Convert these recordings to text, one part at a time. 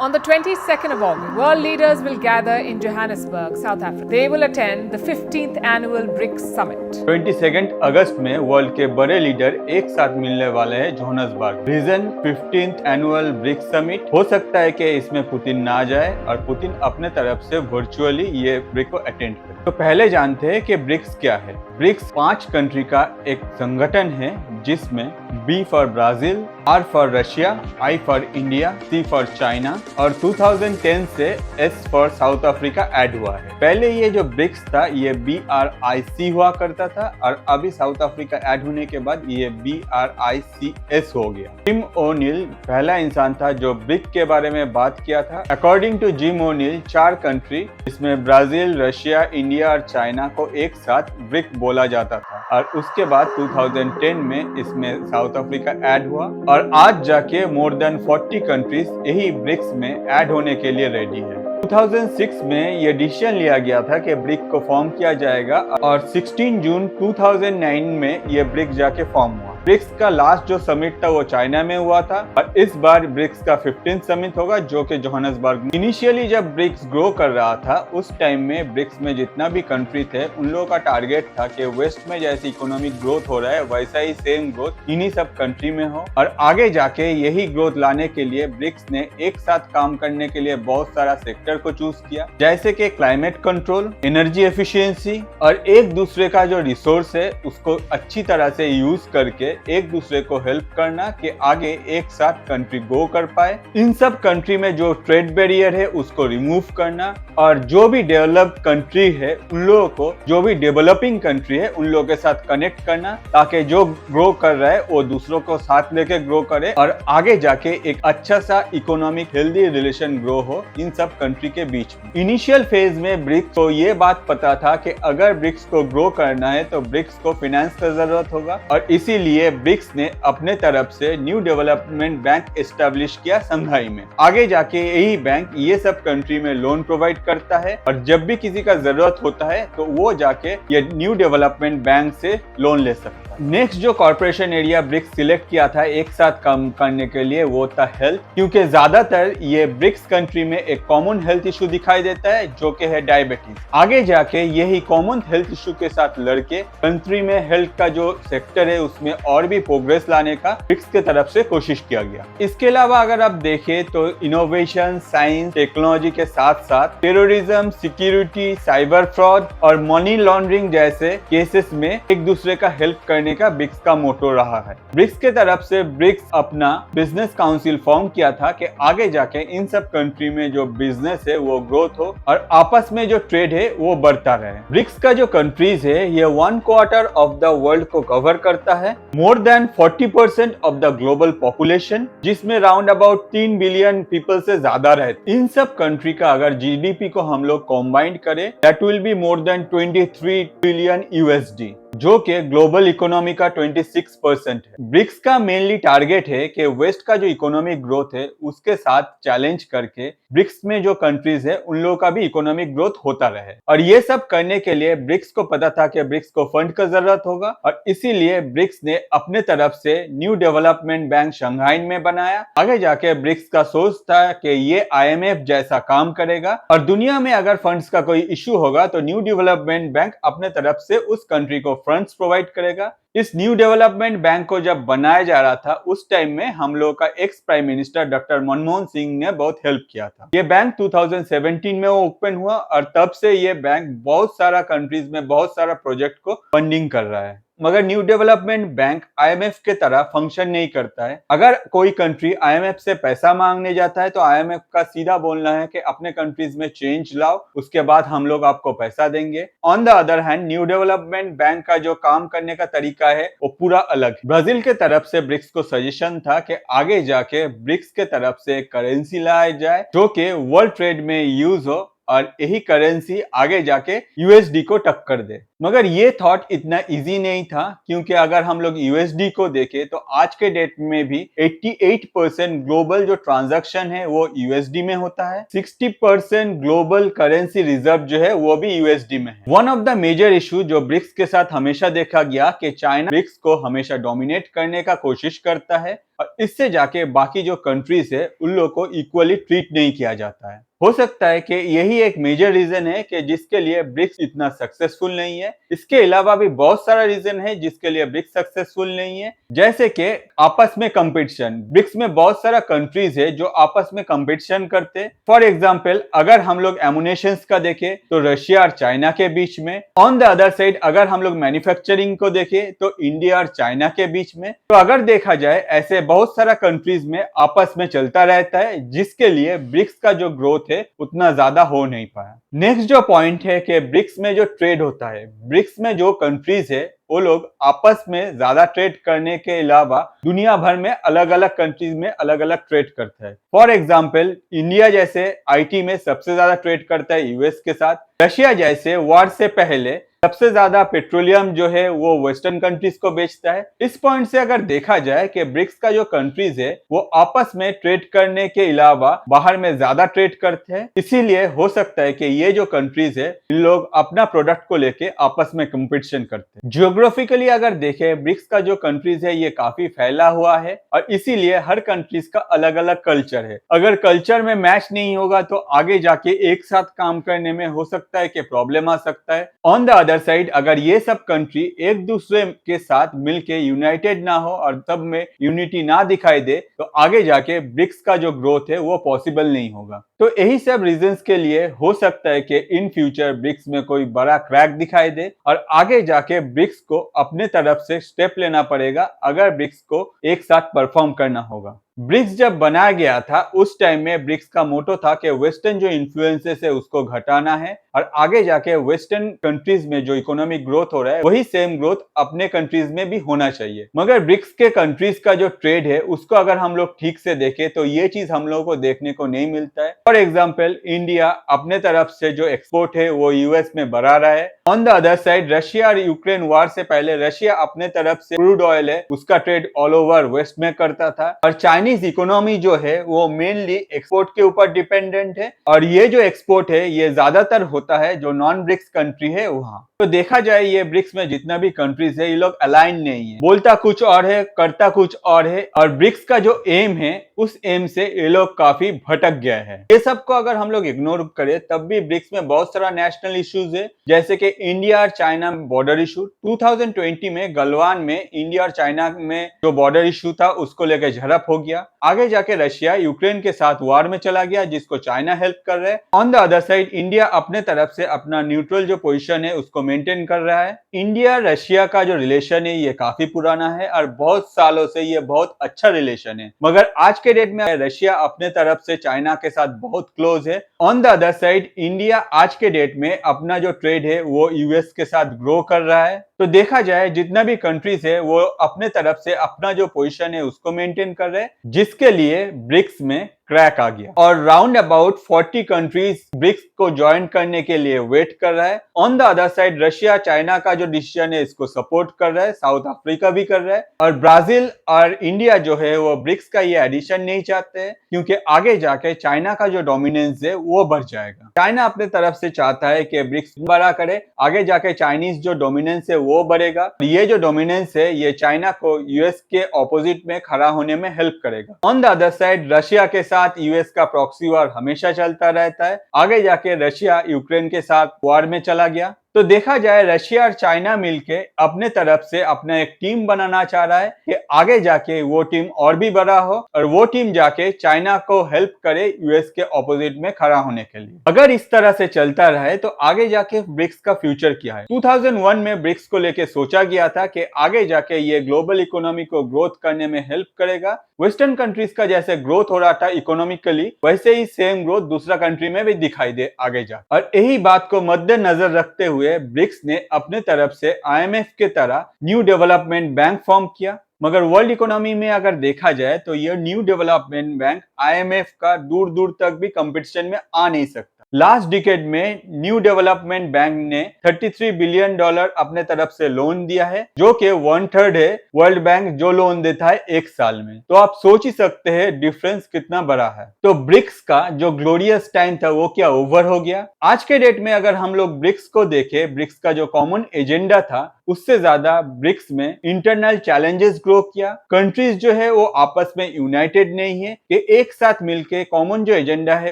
On the 22nd of August, world leaders will gather in Johannesburg, South Africa. They will attend the 15th annual BRICS summit. 22 अगस्त में world के बड़े leader एक साथ मिलने वाले हैं Johannesburg. Region 15th annual BRICS summit. हो सकता है कि इसमें पुतिन ना जाए और पुतिन अपने तरफ से वर्चुअली ये ब्रिक्स को अटेंड करे। तो पहले जानते हैं कि ब्रिक्स क्या है। ब्रिक्स 5 कंट्री का एक संगठन है जिसमें B for Brazil, R for Russia, I for India, C for China और 2010 से S for south Africa add हुआ है। पहले ये जो ब्रिक्स था ये BRIC हुआ करता था और अभी साउथ अफ्रीका ऐड होने के बाद ये BRICS हो गया। जिम ओनिल पहला इंसान था जो ब्रिक के बारे में बात किया था। According to Jim O'Neill 4 country जिसमें ब्राजील, रशिया, इंडिया और चाइना को एक साथ ब्रिक बोला जाता था और उसके बाद 2010 में इसमें साउथ अफ्रीका ऐड हुआ और आज जाके मोर देन 40 कंट्रीज यही ब्रिक्स में ऐड होने के लिए रेडी है। 2006 में ये डिसीजन लिया गया था कि ब्रिक को फॉर्म किया जाएगा और 16 जून 2009 में ये ब्रिक जाके फॉर्म हुआ। ब्रिक्स का लास्ट जो समिट था वो चाइना में हुआ था और इस बार ब्रिक्स का 15th समिट होगा जो कि जोहान्सबर्ग में। इनिशियली जब ब्रिक्स ग्रो कर रहा था उस टाइम में ब्रिक्स में जितना भी कंट्री थे उन लोगों का टारगेट था कि वेस्ट में जैसे इकोनॉमिक ग्रोथ हो रहा है वैसा ही सेम ग्रोथ इन्हीं सब कंट्री में हो और आगे जाके यही ग्रोथ लाने के लिए ब्रिक्स ने एक साथ काम करने के लिए बहुत सारा सेक्टर को चूज किया, जैसे कि क्लाइमेट कंट्रोल, एनर्जी एफिशिएंसी और एक दूसरे का जो रिसोर्स है उसको अच्छी तरह से यूज करके एक दूसरे को हेल्प करना कि आगे एक साथ कंट्री ग्रो कर पाए। इन सब कंट्री में जो ट्रेड बैरियर है उसको रिमूव करना और जो भी डेवलप्ड कंट्री है उन लोगों को जो भी डेवलपिंग कंट्री है उन लोगों के साथ कनेक्ट करना ताकि जो ग्रो कर रहा है वो दूसरों को साथ लेके ग्रो करे और आगे जाके एक अच्छा सा इकोनॉमिक हेल्दी रिलेशन ग्रो हो इन सब कंट्री के बीच में। इनिशियल फेज में ब्रिक्स को ये बात पता था कि अगर ब्रिक्स को ग्रो करना है तो ब्रिक्स को फाइनेंस का जरूरत होगा और इसीलिए ब्रिक्स ने अपने तरफ से न्यू डेवलपमेंट बैंक एस्टेब्लिश किया संघाई में। आगे जाके यही बैंक ये सब कंट्री में लोन प्रोवाइड करता है और जब भी किसी का जरूरत होता है तो वो जाके ये न्यू डेवलपमेंट बैंक से लोन ले सकता है। नेक्स्ट जो कॉर्पोरेशन एरिया ब्रिक्स सिलेक्ट किया था एक साथ काम करने के लिए वो था हेल्थ, क्योंकि ज्यादातर ये ब्रिक्स कंट्री में एक कॉमन हेल्थ इशू दिखाई देता है जो कि है डायबिटीज। आगे जाके यही कॉमन हेल्थ इशू के साथ लड़के कंट्री में हेल्थ का जो सेक्टर है उसमें और भी प्रोग्रेस लाने का ब्रिक्स के तरफ से कोशिश किया गया। इसके अलावा अगर आप देखें तो इनोवेशन, साइंस, टेक्नोलॉजी के साथ साथ टेररिज्म, सिक्योरिटी, साइबर फ्रॉड और मनी लॉन्ड्रिंग जैसे केसेस में एक दूसरे का हेल्प करने का ब्रिक्स का मोटो रहा है। ब्रिक्स के तरफ से ब्रिक्स अपना बिजनेस काउंसिल फॉर्म किया था कि आगे जाके इन सब कंट्री में जो बिजनेस है वो ग्रोथ हो और आपस में जो ट्रेड है वो बढ़ता रहे। ब्रिक्स का जो कंट्रीज है ये 1/4 ऑफ द वर्ल्ड को कवर करता है, more than 40% of the global population, जिसमें राउंड अबाउट 3 बिलियन पीपल से ज्यादा रहते। इन सब कंट्री का अगर जीडीपी को हम लोग कॉम्बाइंड करें that will be more than 23 trillion USD, जो कि ग्लोबल इकोनॉमी का 26% है। ब्रिक्स का मेनली टारगेट है कि वेस्ट का जो इकोनॉमिक ग्रोथ है उसके साथ चैलेंज करके ब्रिक्स में जो कंट्रीज है उन लोगों का भी इकोनॉमिक ग्रोथ होता रहे और ये सब करने के लिए ब्रिक्स को पता था कि ब्रिक्स को फंड का जरूरत होगा और इसीलिए ब्रिक्स ने अपने तरफ से न्यू डेवलपमेंट बैंक शंघाई में बनाया। आगे जाके ब्रिक्स का सोच था कि ये IMF जैसा काम करेगा और दुनिया में अगर फंड्स का कोई इश्यू होगा तो न्यू डेवलपमेंट बैंक अपने तरफ से उस कंट्री को फंड्स प्रोवाइड करेगा। इस न्यू डेवलपमेंट बैंक को जब बनाया जा रहा था उस टाइम में हम लोग का ex prime minister doctor Manmohan Singh ने बहुत हेल्प किया था। ये बैंक 2017 में वो ओपन हुआ और तब से ये बैंक बहुत सारा कंट्रीज में बहुत सारा प्रोजेक्ट को फंडिंग कर रहा है। मगर न्यू डेवलपमेंट बैंक IMF के तरह फंक्शन नहीं करता है। अगर कोई कंट्री IMF से पैसा मांगने जाता है तो IMF का सीधा बोलना है कि अपने कंट्रीज में चेंज लाओ, उसके बाद हम लोग आपको पैसा देंगे। On the other hand new development bank का जो काम करने का तरीका है वो पूरा अलग है। ब्राजील के तरफ से ब्रिक्स को सजेशन था कि आगे जाके ब्रिक्स के तरफ से करेंसी लाया जाए जो कि वर्ल्ड ट्रेड में यूज हो और यही करेंसी आगे जाके USD को टक्कर दे। मगर ये थॉट इतना इजी नहीं था, क्योंकि अगर हम लोग यूएसडी को देखें तो आज के डेट में भी 88% ग्लोबल जो ट्रांजैक्शन है वो यूएसडी में होता है। 60% ग्लोबल करेंसी रिजर्व जो है वो भी यूएसडी में है। One of the major issue जो ब्रिक्स के साथ हमेशा देखा गया कि चाइना ब्रिक्स को हमेशा डोमिनेट करने का कोशिश करता है और इससे जाके बाकी जो कंट्रीज है उन लोगों को इक्वली ट्रीट नहीं किया जाता है। हो सकता है कि यही एक मेजर रीजन है कि जिसके लिए ब्रिक्स इतना सक्सेसफुल नहीं है। इसके अलावा भी बहुत सारा रीजन है जिसके लिए ब्रिक्स सक्सेसफुल नहीं है, जैसे कि आपस में कंपटीशन। ब्रिक्स में बहुत सारा कंट्रीज है जो आपस में कंपटीशन करते। फॉर एग्जांपल अगर हम लोग एमुनेशंस का देखें तो रशिया और चाइना के बीच में। ऑन द अदर साइड अगर हम लोग मैन्युफैक्चरिंग को देखें तो इंडिया और चाइना के बीच में। तो अगर देखा जाए ऐसे बहुत सारा कंट्रीज में आपस में चलता रहता है, जिसके लिए ब्रिक्स का जो ग्रोथ है उतना ज्यादा हो नहीं पाया। नेक्स्ट जो पॉइंट है कि ब्रिक्स में जो ट्रेड होता है, ब्रिक्स में जो कंट्रीज है वो लोग आपस में ज्यादा ट्रेड करने के अलावा दुनिया भर में अलग अलग कंट्रीज में अलग अलग ट्रेड करता है। फॉर एग्जांपल इंडिया जैसे आईटी में सबसे ज्यादा ट्रेड करता है यूएस के साथ। रशिया जैसे वॉर से पहले सबसे ज्यादा पेट्रोलियम जो है वो वेस्टर्न कंट्रीज को बेचता है। इस पॉइंट से अगर देखा जाए कि ब्रिक्स का जो कंट्रीज है वो आपस में ट्रेड करने के अलावा बाहर में ज्यादा ट्रेड करते हैं, इसीलिए हो सकता है कि ये जो कंट्रीज है इन लोग अपना प्रोडक्ट को लेके आपस में कंपटीशन करते हैं। जियोग्राफिकली अगर देखें ब्रिक्स का जो कंट्रीज है ये काफी फैला हुआ है और इसीलिए हर कंट्रीज का अलग अलग कल्चर है। अगर कल्चर में मैच नहीं होगा तो आगे जाके एक साथ काम करने में हो सकता है कि प्रॉब्लम आ सकता है। ऑन द अदर साइड अगर ये सब कंट्री एक दूसरे के साथ मिलके यूनाइटेड ना हो और सब में यूनिटी ना दिखाई दे तो आगे जाके ब्रिक्स का जो ग्रोथ है वो पॉसिबल नहीं होगा। तो यही सब रीजंस के लिए हो सकता है कि इन फ्यूचर ब्रिक्स में कोई बड़ा क्रैक दिखाई दे और आगे जाके ब्रिक्स को अपने तरफ से स्टेप लेना पड़ेगा अगर ब्रिक्स को एक साथ परफॉर्म करना होगा। ब्रिक्स जब बनाया गया था उस टाइम में ब्रिक्स का मोटो था कि वेस्टर्न जो इन्फ्लुएंसेस है उसको घटाना है और आगे जाके वेस्टर्न कंट्रीज में जो इकोनॉमिक ग्रोथ हो रहा है वही सेम ग्रोथ अपने कंट्रीज में भी होना चाहिए। मगर ब्रिक्स के कंट्रीज का जो ट्रेड है उसको अगर हम लोग ठीक से देखें तो ये चीज हम लोगों को देखने को नहीं मिलता है। फॉर एग्जाम्पल इंडिया अपने तरफ से जो एक्सपोर्ट है वो यूएस में बढ़ा रहा है। On the other side Russia और यूक्रेन वार से पहले रशिया अपने तरफ से क्रूड ऑयल है उसका ट्रेड ऑल ओवर वेस्ट में करता था और चाइनीज इकोनॉमी जो है वो मेनली एक्सपोर्ट के ऊपर डिपेंडेंट है और ये जो एक्सपोर्ट है ये ज्यादातर होता है जो नॉन ब्रिक्स कंट्री है वहां। तो देखा जाए ये ब्रिक्स में जितना भी कंट्रीज है ये लोग अलाइन नहीं है, बोलता कुछ और है करता कुछ और है और ब्रिक्स का जो एम है उस एम से ये लोग काफी भटक गया है। ये सब को अगर हम लोग इग्नोर करें तब भी ब्रिक्स में बहुत सारा नेशनल इश्यूज है, जैसे कि इंडिया और चाइना बॉर्डर इशू। 2020 में गलवान में इंडिया और चाइना में जो बॉर्डर इशू था उसको लेकर झड़प हो गया। आगे जाके रशिया यूक्रेन के साथ वार में चला गया जिसको चाइना हेल्प कर रहा है। On the other side India अपने तरफ से अपना न्यूट्रल जो पोजीशन है उसको मेंटेन कर रहा है। इंडिया रशिया का जो रिलेशन है ये काफी पुराना है और बहुत सालों से ये बहुत अच्छा रिलेशन है, मगर आज के डेट में रशिया अपने तरफ से चाइना के साथ बहुत क्लोज है। On the other side India आज के डेट में अपना जो ट्रेड है वो यूएस के साथ ग्रो कर रहा है। तो देखा जाए जितना भी कंट्रीज है वो अपने तरफ से अपना जो पोजीशन है उसको मेंटेन कर रहे हैं, जिसके लिए ब्रिक्स में क्रैक आ गया और राउंड अबाउट 40 कंट्रीज ब्रिक्स को ज्वाइन करने के लिए वेट कर रहा है। On the other side Russia China का जो डिसीजन है इसको सपोर्ट कर रहा है, साउथ अफ्रीका भी कर रहा है और ब्राजील और इंडिया जो है वो ब्रिक्स का ये एडिशन नहीं चाहते हैं, क्योंकि आगे जाके चाइना का जो डोमिनेंस है वो बढ़ जाएगा। चाइना अपने तरफ से चाहता है कि ब्रिक्स बड़ा करे, आगे जाके चाइनीज जो डोमिनेंस है वो बढ़ेगा। ये जो डोमिनेंस है ये चाइना को यूएस के ऑपोजिट में खड़ा होने में हेल्प करेगा। On the other side Russia के साथ यूएस का प्रॉक्सी वॉर हमेशा चलता रहता है, आगे जाके रशिया यूक्रेन के साथ वॉर में चला गया। तो देखा जाए रशिया और चाइना मिलके अपने तरफ से अपना एक टीम बनाना चाह रहा है कि आगे जाके वो टीम और भी बड़ा हो और वो टीम जाके चाइना को हेल्प करे यूएस के ऑपोजिट में खड़ा होने के लिए। अगर इस तरह से चलता रहे तो आगे जाके ब्रिक्स का फ्यूचर क्या है। 2001 में ब्रिक्स को लेके सोचा गया था कि आगे जाके ये ग्लोबल इकोनॉमी को ग्रोथ करने में हेल्प करेगा। वेस्टर्न कंट्रीज का जैसे ग्रोथ हो रहा था इकोनॉमिकली वैसे ही सेम ग्रोथ दूसरा कंट्री में भी दिखाई दे आगे जा, और यही बात को मद्देनजर रखते हुए ब्रिक्स ने अपने तरफ से आईएमएफ के तरह न्यू डेवलपमेंट बैंक फॉर्म किया। मगर वर्ल्ड इकोनॉमी में अगर देखा जाए तो ये न्यू डेवलपमेंट बैंक आईएमएफ का दूर दूर तक भी कंपटीशन में आ नहीं सकता। लास्ट डिकेड में न्यू डेवलपमेंट बैंक ने $33 बिलियन अपने तरफ से लोन दिया है, जो कि 1/3 है वर्ल्ड बैंक जो लोन देता है एक साल में। तो आप सोच ही सकते हैं डिफरेंस कितना बड़ा है। तो ब्रिक्स का जो ग्लोरियस टाइम था वो क्या ओवर हो गया? आज के डेट में अगर हम लोग ब्रिक्स को देखें, ब्रिक्स का जो कॉमन एजेंडा था उससे ज्यादा ब्रिक्स में इंटरनल चैलेंजेस ग्रो किया। कंट्रीज जो है वो आपस में यूनाइटेड नहीं है कि एक साथ मिलके कॉमन जो एजेंडा है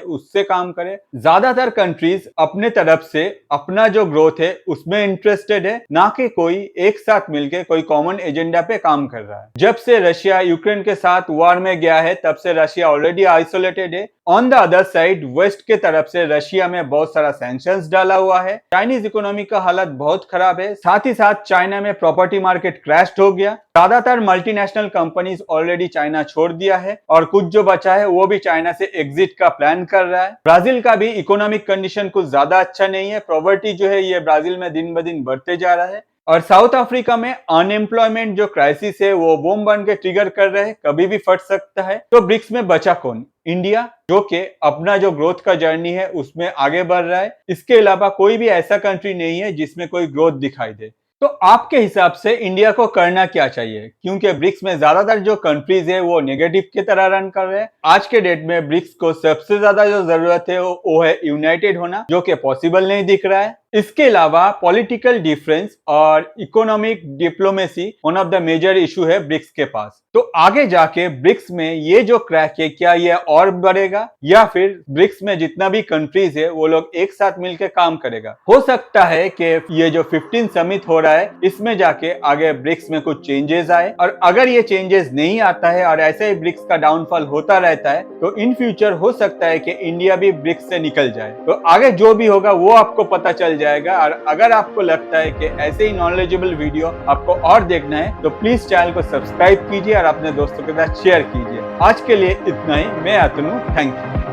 उससे काम करे। ज्यादातर कंट्रीज अपने तरफ से अपना जो ग्रोथ है उसमें इंटरेस्टेड है, ना कि कोई एक साथ मिलके कोई कॉमन एजेंडा पे काम कर रहा है। जब से रशिया यूक्रेन के साथ वॉर में गया है तब से रशिया ऑलरेडी आइसोलेटेड है। On the other side west के तरफ से रशिया में बहुत सारा सैंक्शंस डाला हुआ है। चाइनीज इकोनॉमी का हालत बहुत खराब है। साथ ही साथ चाइना में प्रॉपर्टी मार्केट क्रैश हो गया। ज्यादातर मल्टीनेशनल कंपनीज ऑलरेडी चाइना छोड़ दिया है और कुछ जो बचा है वो भी चाइना से एग्जिट का प्लान कर रहा है। ब्राजील का भी इकोनॉमिक कंडीशन कुछ ज्यादा अच्छा नहीं है। प्रॉपर्टी जो है ये ब्राजील में दिन ब दिन बढ़ते जा रहा है। और साउथ अफ्रीका में अनएम्प्लॉयमेंट जो क्राइसिस है वो बम बन के ट्रिगर कर रहे हैं, कभी भी फट सकता है। तो ब्रिक्स में बचा कौन? इंडिया, जो कि अपना जो ग्रोथ का जर्नी है उसमें आगे बढ़ रहा है। इसके अलावा कोई भी ऐसा कंट्री नहीं है जिसमें कोई ग्रोथ दिखाई दे। तो आपके हिसाब से इंडिया को करना क्या चाहिए? क्योंकि ब्रिक्स में ज्यादातर जो कंट्रीज है वो नेगेटिव की तरह रन कर रहे हैं। आज के डेट में ब्रिक्स को सबसे ज्यादा जो जरूरत है वो है यूनाइटेड होना, जो कि पॉसिबल नहीं दिख रहा है। इसके अलावा पॉलिटिकल डिफरेंस और economic diplomacy one of the major issue है ब्रिक्स के पास। तो आगे जाके ब्रिक्स में ये जो क्रैक है क्या ये और बढ़ेगा या फिर ब्रिक्स में जितना भी कंट्रीज है वो लोग एक साथ मिलकर काम करेगा? हो सकता है कि ये जो 15 समिट हो रहा है इसमें जाके आगे ब्रिक्स में कुछ चेंजेस आए, और अगर ये चेंजेस नहीं आता है और ऐसे ही ब्रिक्स का डाउनफॉल होता रहता है तो इन फ्यूचर हो सकता है कि इंडिया भी ब्रिक्स से निकल जाए। तो आगे जो भी होगा वो आपको पता चल जाएगा। और अगर आपको लगता है कि ऐसे ही नॉलेजेबल वीडियो आपको और देखना है तो प्लीज चैनल को सब्सक्राइब कीजिए और अपने दोस्तों के साथ शेयर कीजिए। आज के लिए इतना ही। मैं अतनु, थैंक यू।